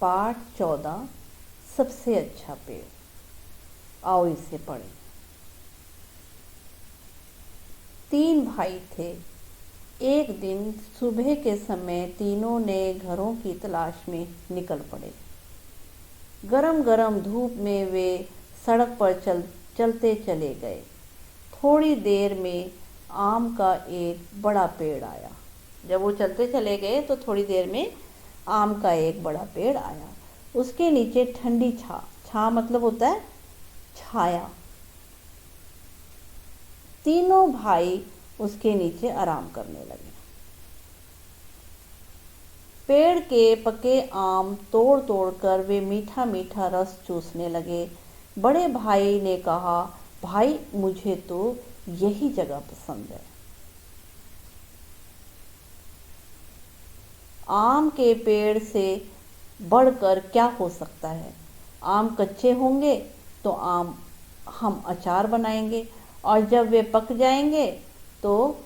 पाठ 14 सबसे अच्छा पेड़। आओ इसे पढ़ें। 3 भाई थे। एक दिन सुबह के समय तीनों ने घरों की तलाश में निकल पड़े। गरम गरम धूप में वे सड़क पर चलते चले गए। थोड़ी देर में आम का एक बड़ा पेड़ आया। जब वो चलते चले गए तो थोड़ी देर में आम का एक बड़ा पेड़ आया। उसके नीचे ठंडी छा मतलब होता है छाया। तीनों भाई उसके नीचे आराम करने लगे। पेड़ के पके आम तोड़ तोड़ कर वे मीठा मीठा रस चूसने लगे। बड़े भाई ने कहा, भाई मुझे तो यही जगह पसंद है। आम के पेड़ से बढ़कर क्या हो सकता है। आम कच्चे होंगे तो हम अचार बनाएंगे, और जब वे पक जाएंगे तो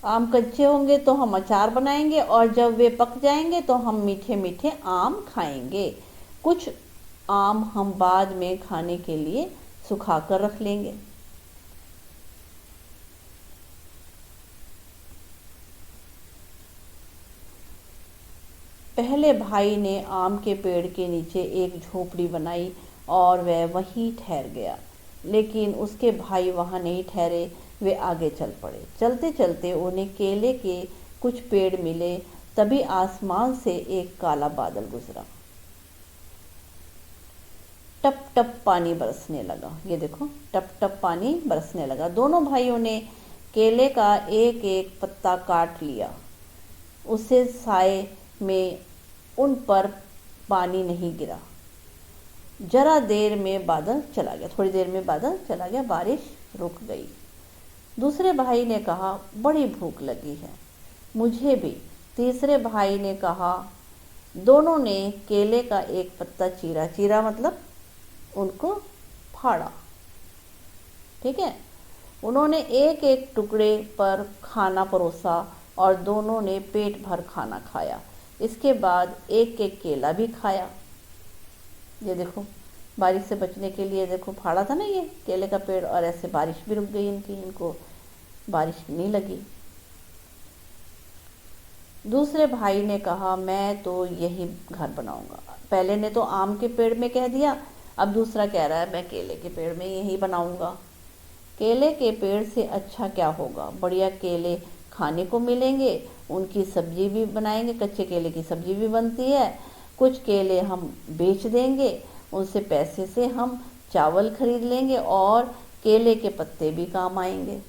आम कच्चे होंगे तो हम अचार बनाएंगे, और जब वे पक जाएंगे तो हम मीठे मीठे आम खाएंगे। कुछ आम हम बाद में खाने के लिए सुखा कर रख लेंगे। पहले भाई ने आम के पेड़ के नीचे एक झोपड़ी बनाई और वह वहीं ठहर गया। लेकिन उसके भाई वहां नहीं ठहरे, वे आगे चल पड़े। चलते चलते उन्हें केले के कुछ पेड़ मिले। तभी आसमान से एक काला बादल गुजरा। टप टप पानी बरसने लगा। ये देखो, टप टप पानी बरसने लगा। दोनों भाइयों ने केले का एक एक पत्ता काट लिया। उससे साए में उन पर पानी नहीं गिरा। जरा देर में बादल चला गया। थोड़ी देर में बादल चला गया, बारिश रुक गई। दूसरे भाई ने कहा, बड़ी भूख लगी है, मुझे भी। तीसरे भाई ने कहा। दोनों ने केले का एक पत्ता चीरा। चीरा मतलब उनको फाड़ा। ठीक है। उन्होंने एक एक टुकड़े पर खाना परोसा और दोनों ने पेट भर खाना खाया। इसके बाद एक एक केला भी खाया। ये देखो, बारिश से बचने के लिए देखो फाड़ा था ना ये केले का पेड़, और ऐसे बारिश भी रुक गई इनको बारिश नहीं लगी। दूसरे भाई ने कहा, मैं तो यही घर बनाऊंगा। पहले ने तो आम के पेड़ में कह दिया, अब दूसरा कह रहा है मैं केले के पेड़ में यही बनाऊंगा। केले के पेड़ से अच्छा क्या होगा, बढ़िया केले खाने को मिलेंगे, उनकी सब्जी भी बनाएंगे। कच्चे केले की सब्जी भी बनती है। कुछ केले हम बेच देंगे, उनसे पैसे से हम चावल खरीद लेंगे, और केले के पत्ते भी काम आएंगे।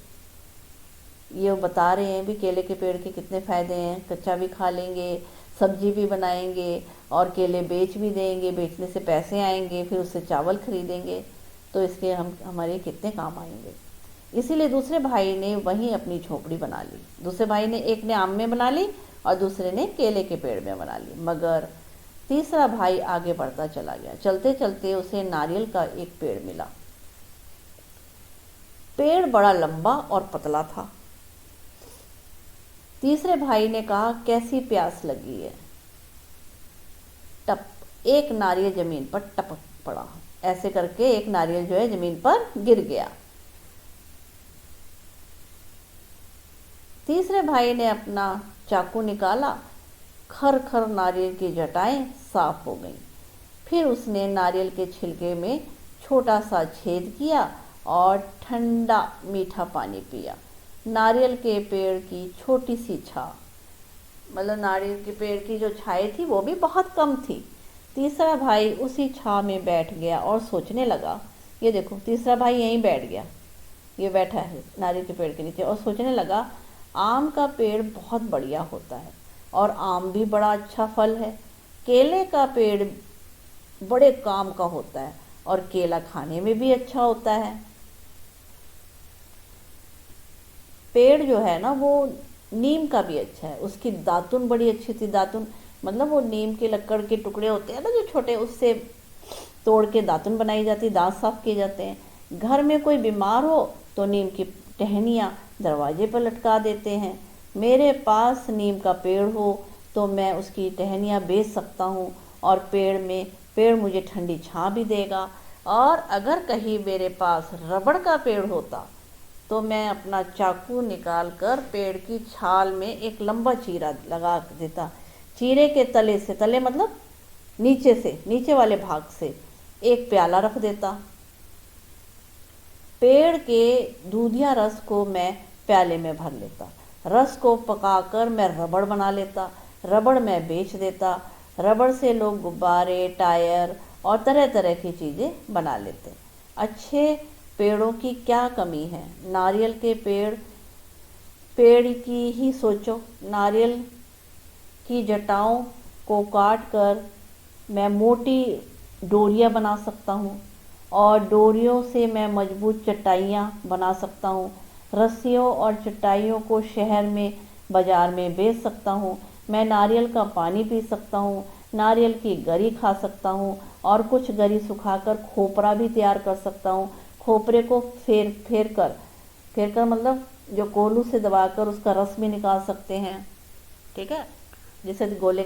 ये बता रहे हैं भी केले के पेड़ के कितने फ़ायदे हैं। कच्चा भी खा लेंगे, सब्जी भी बनाएंगे, और केले बेच भी देंगे, बेचने से पैसे आएंगे, फिर उससे चावल खरीदेंगे, तो इसके हमारे कितने काम आएंगे। इसीलिए दूसरे भाई ने वहीं अपनी झोपड़ी बना ली। दूसरे भाई ने, एक ने आम में बना ली और दूसरे ने केले के पेड़ में बना ली। मगर तीसरा भाई आगे बढ़ता चला गया। चलते चलते उसे नारियल का एक पेड़ मिला। पेड़ बड़ा लंबा और पतला था। तीसरे भाई ने कहा, कैसी प्यास लगी है। टप, एक नारियल जमीन पर टपक पड़ा। ऐसे करके एक नारियल जो है जमीन पर गिर गया। तीसरे भाई ने अपना चाकू निकाला। खर खर नारियल की जटाएं साफ हो गईं। फिर उसने नारियल के छिलके में छोटा सा छेद किया और ठंडा मीठा पानी पिया। नारियल के पेड़ की छोटी सी छाव, मतलब नारियल के पेड़ की जो छाई थी वो भी बहुत कम थी। तीसरा भाई उसी छाव में बैठ गया और सोचने लगा। ये देखो, तीसरा भाई यहीं बैठ गया, ये बैठा है नारियल के पेड़ के नीचे, और सोचने लगा, आम का पेड़ बहुत बढ़िया होता है और आम भी बड़ा अच्छा फल है। केले का पेड़ बड़े काम का होता है और केला खाने में भी अच्छा होता है। पेड़ जो है ना वो नीम का भी अच्छा है, उसकी दातुन बड़ी अच्छी थी। दातुन मतलब वो नीम के लकड़ के टुकड़े होते हैं ना जो छोटे, उससे तोड़ के दातुन बनाई जाती, दांत साफ किए जाते हैं। घर में कोई बीमार हो तो नीम की टहनियाँ दरवाजे पर लटका देते हैं। मेरे पास नीम का पेड़ हो तो मैं उसकी टहनियाँ बेच सकता हूँ, और पेड़ मुझे ठंडी छाँ भी देगा। और अगर कहीं मेरे पास रबड़ का पेड़ होता तो मैं अपना चाकू निकाल कर पेड़ की छाल में एक लंबा चीरा लगा देता। चीरे के तले से, तले मतलब नीचे से, नीचे वाले भाग से एक प्याला रख देता। पेड़ के दूधिया रस को मैं प्याले में भर लेता। रस को पकाकर मैं रबड़ बना लेता। रबड़ मैं बेच देता। रबड़ से लोग गुब्बारे, टायर और तरह तरह की चीज़ें बना लेते। अच्छे पेड़ों की क्या कमी है। नारियल के पेड़ की ही सोचो। नारियल की जटाओं को काट कर मैं मोटी डोरियाँ बना सकता हूँ, और डोरियों से मैं मजबूत चटाइयाँ बना सकता हूँ। रस्सियों और चटाइयों को शहर में, बाजार में बेच सकता हूँ। मैं नारियल का पानी पी सकता हूँ, नारियल की गरी खा सकता हूँ, और कुछ गरी सुखाकर खोपरा भी तैयार कर सकता हूँ। खोपरे को फेर कर मतलब जो कोलू से दबाकर उसका रस भी निकाल सकते हैं। ठीक है, जैसे गोले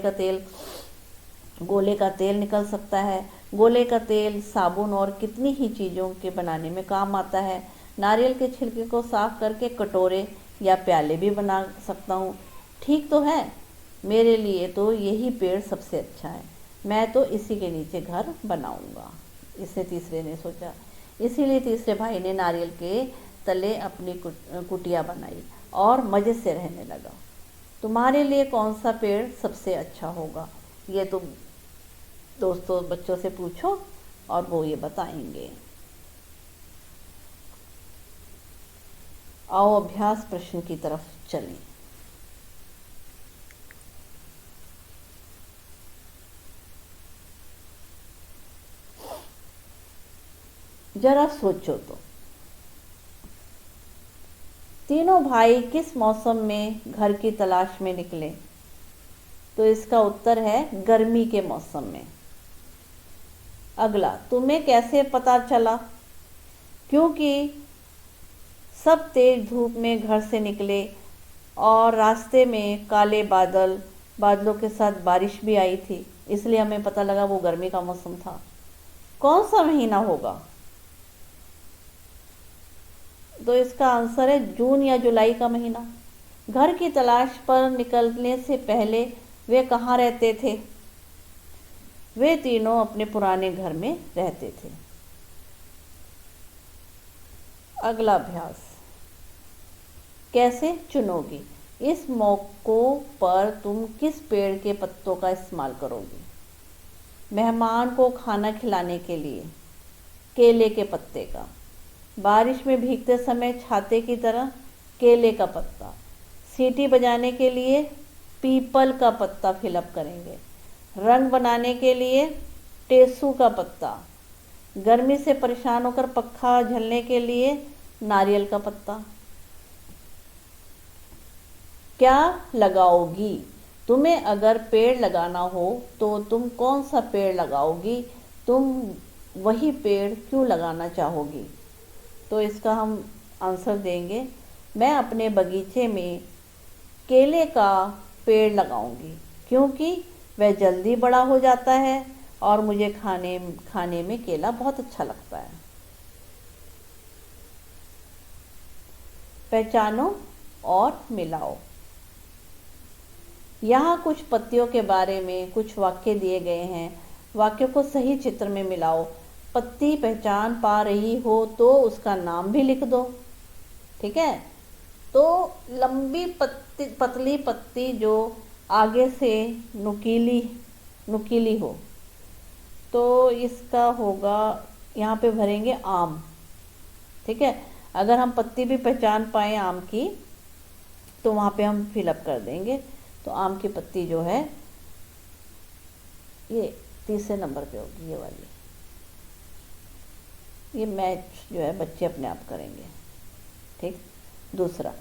का तेल निकल सकता है। गोले का तेल साबुन और कितनी ही चीज़ों के बनाने में काम आता है। नारियल के छिलके को साफ करके कटोरे या प्याले भी बना सकता हूँ। ठीक तो है, मेरे लिए तो यही पेड़ सबसे अच्छा है। मैं तो इसी के नीचे घर बनाऊंगा। इसने तीसरे ने सोचा। इसीलिए तीसरे भाई ने नारियल के तले अपनी कुटिया बनाई और मज़े से रहने लगा। तुम्हारे लिए कौन सा पेड़ सबसे अच्छा होगा, ये तुम दोस्तों बच्चों से पूछो और वो ये बताएंगे। आओ अभ्यास प्रश्न की तरफ चलें। जरा सोचो तो, तीनों भाई किस मौसम में घर की तलाश में निकले? तो इसका उत्तर है गर्मी के मौसम में। अगला, तुम्हें कैसे पता चला? क्योंकि सब तेज धूप में घर से निकले और रास्ते में काले बादलों के साथ बारिश भी आई थी, इसलिए हमें पता लगा वो गर्मी का मौसम था। कौन सा महीना होगा? तो इसका आंसर है जून या जुलाई का महीना। घर की तलाश पर निकलने से पहले वे कहाँ रहते थे? वे तीनों अपने पुराने घर में रहते थे। अगला अभ्यास, कैसे चुनोगी? इस मौकों पर तुम किस पेड़ के पत्तों का इस्तेमाल करोगी? मेहमान को खाना खिलाने के लिए केले के पत्ते का, बारिश में भीगते समय छाते की तरह केले का पत्ता, सीटी बजाने के लिए पीपल का पत्ता फिलअप करेंगे, रंग बनाने के लिए टेसू का पत्ता, गर्मी से परेशान होकर पंखा झलने के लिए नारियल का पत्ता। क्या लगाओगी? तुम्हें अगर पेड़ लगाना हो तो तुम कौन सा पेड़ लगाओगी? तुम वही पेड़ क्यों लगाना चाहोगी? तो इसका हम आंसर देंगे, मैं अपने बगीचे में केले का पेड़ लगाऊंगी क्योंकि वह जल्दी बड़ा हो जाता है और मुझे खाने में केला बहुत अच्छा लगता है। पहचानो और मिलाओ। यहाँ कुछ पत्तियों के बारे में कुछ वाक्य दिए गए हैं। वाक्यों को सही चित्र में मिलाओ। पत्ती पहचान पा रही हो तो उसका नाम भी लिख दो। ठीक है, तो लंबी पतली पत्ती जो आगे से नुकीली हो, तो इसका होगा, यहाँ पे भरेंगे आम। ठीक है, अगर हम पत्ती भी पहचान पाए आम की तो वहाँ पे हम फिलअप कर देंगे। तो आम की पत्ती जो है ये तीसरे नंबर पे होगी, ये वाली। ये मैच जो है बच्चे अपने आप करेंगे। ठीक, दूसरा,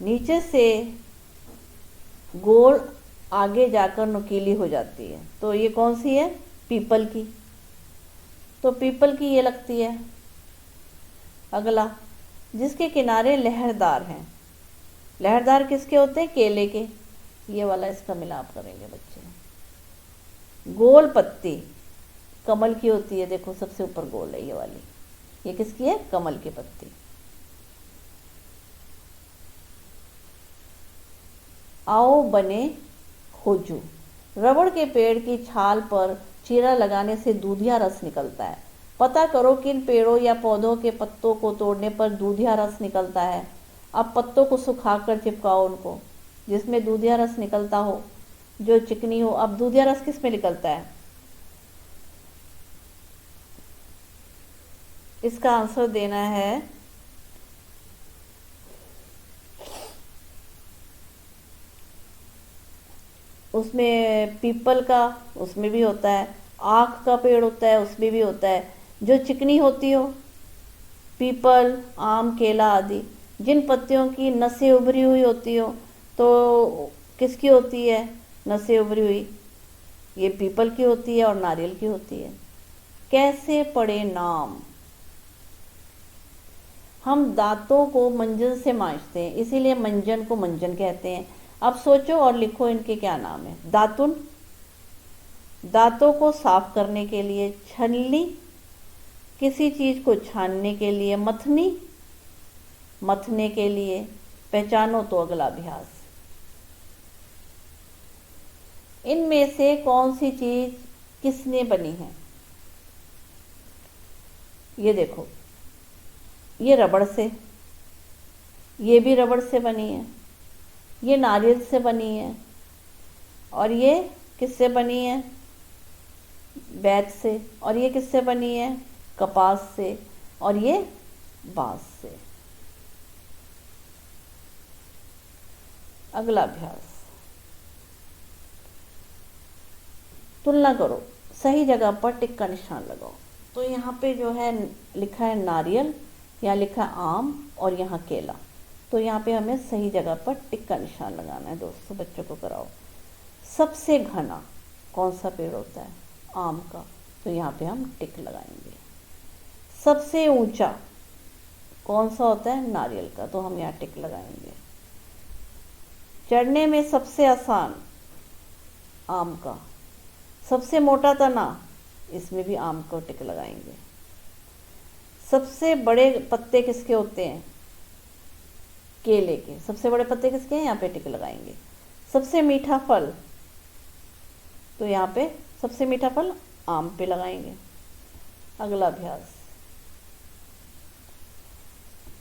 नीचे से गोल आगे जाकर नुकीली हो जाती है। तो ये कौन सी है? पीपल की। तो पीपल की ये लगती है। अगला, जिसके किनारे लहरदार हैं। लहरदार किसके होते हैं? केले के। ये वाला इसका मिलाप करेंगे बच्चे। गोल पत्ती कमल की होती है, देखो सबसे ऊपर गोल है ये वाली, ये किसकी है? कमल की पत्ती। आओ बने खोजू। रबड़ के पेड़ की छाल पर चीरा लगाने से दूधिया रस निकलता है। पता करो किन पेड़ों या पौधों के पत्तों को तोड़ने पर दूधिया रस निकलता है। अब पत्तों को सुखाकर चिपकाओ उनको, जिसमें दूधिया रस निकलता हो, जो चिकनी हो। अब दूधिया रस किस में निकलता है? इसका आंसर देना है उसमें पीपल का, उसमें भी होता है। आक का पेड़ होता है, उसमें भी होता है। जो चिकनी होती हो, पीपल, आम, केला आदि। जिन पत्तियों की नसें उभरी हुई होती हो, तो किसकी होती है नसें उभरी हुई? ये पीपल की होती है और नारियल की होती है। कैसे पढ़े नाम? हम दांतों को मंजन से मांजते हैं, इसीलिए मंजन को मंजन कहते हैं। अब सोचो और लिखो इनके क्या नाम है। दातुन, दांतों को साफ करने के लिए। छलनी, किसी चीज को छानने के लिए। मथनी, मथने के लिए। पहचानो तो अगला अभ्यास। इनमें से कौन सी चीज किसने बनी है? ये देखो, ये रबड़ से, ये भी रबड़ से बनी है, ये नारियल से बनी है, और ये किससे बनी है? बैत से। और ये किससे बनी है? कपास से। और ये बांस से। अगला अभ्यास, तुलना करो, सही जगह पर टिक का निशान लगाओ। तो यहाँ पे जो है लिखा है नारियल, यहाँ लिखा है आम, और यहाँ केला। तो यहाँ पे हमें सही जगह पर टिक का निशान लगाना है। दोस्तों बच्चों को कराओ। सबसे घना कौन सा पेड़ होता है? आम का। तो यहाँ पे हम टिक लगाएंगे। सबसे ऊंचा कौन सा होता है? नारियल का। तो हम यहाँ टिक लगाएंगे। चढ़ने में सबसे आसान? आम का। सबसे मोटा तना? इसमें भी आम को टिक लगाएंगे। सबसे बड़े पत्ते किसके होते हैं? केले के। सबसे बड़े पत्ते किसके हैं? यहाँ पे टिक लगाएंगे। सबसे मीठा फल? तो यहाँ पे सबसे मीठा फल आम पे लगाएंगे। अगला अभ्यास,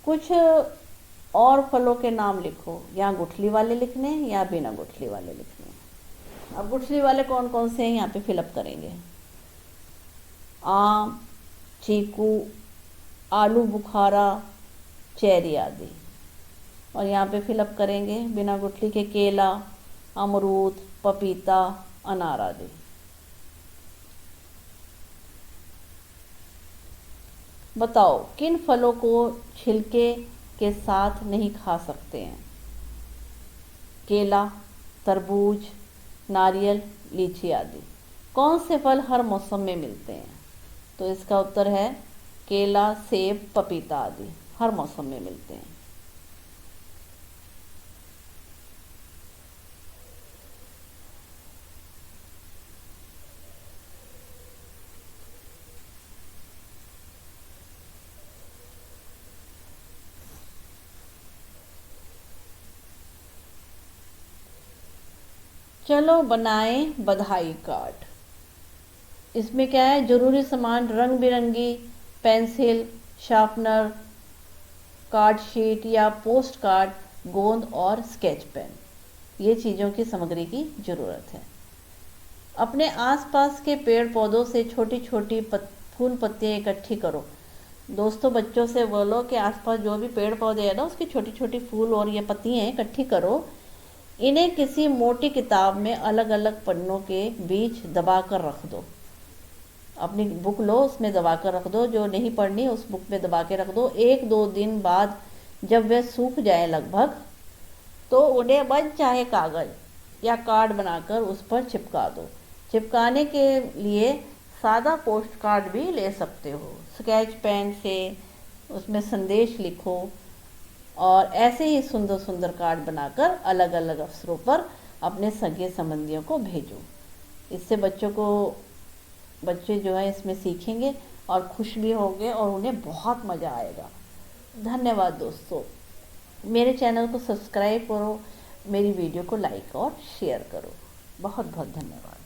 कुछ और फलों के नाम लिखो। यहाँ गुठली वाले लिखने हैं या बिना गुठली वाले लिखने हैं? अब गुठली वाले कौन कौन से हैं यहाँ पे फिलअप करेंगे। आम, चीकू, आलू बुखारा, चेरी आदि। और यहाँ पे फिलअप करेंगे बिना गुठली के केला, अमरूद, पपीता, अनार आदि। बताओ किन फलों को छिलके के साथ नहीं खा सकते हैं? केला, तरबूज, नारियल, लीची आदि। कौन से फल हर मौसम में मिलते हैं? तो इसका उत्तर है केला, सेब, पपीता आदि हर मौसम में मिलते हैं। चलो बनाएं बधाई कार्ड। इसमें क्या है? जरूरी सामान रंग बिरंगी पेंसिल, शार्पनर, कार्ड शीट या पोस्ट कार्ड, गोंद और स्केच पेन। ये चीज़ों की सामग्री की ज़रूरत है। अपने आसपास के पेड़ पौधों से छोटी छोटी फूल पत्तियाँ इकट्ठी करो। दोस्तों बच्चों से बोलो कि आसपास जो भी पेड़ पौधे हैं ना, उसकी छोटी छोटी फूल और ये पत्तियाँ इकट्ठी करो। इन्हें किसी मोटी किताब में अलग अलग पन्नों के बीच दबा कर रख दो। अपनी बुक लो, उसमें दबा कर रख दो। जो नहीं पढ़नी उस बुक में दबा के रख दो। 1-2 दिन बाद जब वे सूख जाए लगभग, तो उन्हें मन चाहे कागज या कार्ड बनाकर उस पर चिपका दो। चिपकाने के लिए सादा पोस्ट कार्ड भी ले सकते हो। स्केच पेन से उसमें संदेश लिखो और ऐसे ही सुंदर सुंदर कार्ड बनाकर अलग अलग अवसरों पर अपने सगे संबंधियों को भेजो। इससे बच्चे जो है इसमें सीखेंगे और खुश भी होंगे और उन्हें बहुत मज़ा आएगा। धन्यवाद दोस्तों, मेरे चैनल को सब्सक्राइब करो, मेरी वीडियो को लाइक और शेयर करो। बहुत बहुत धन्यवाद।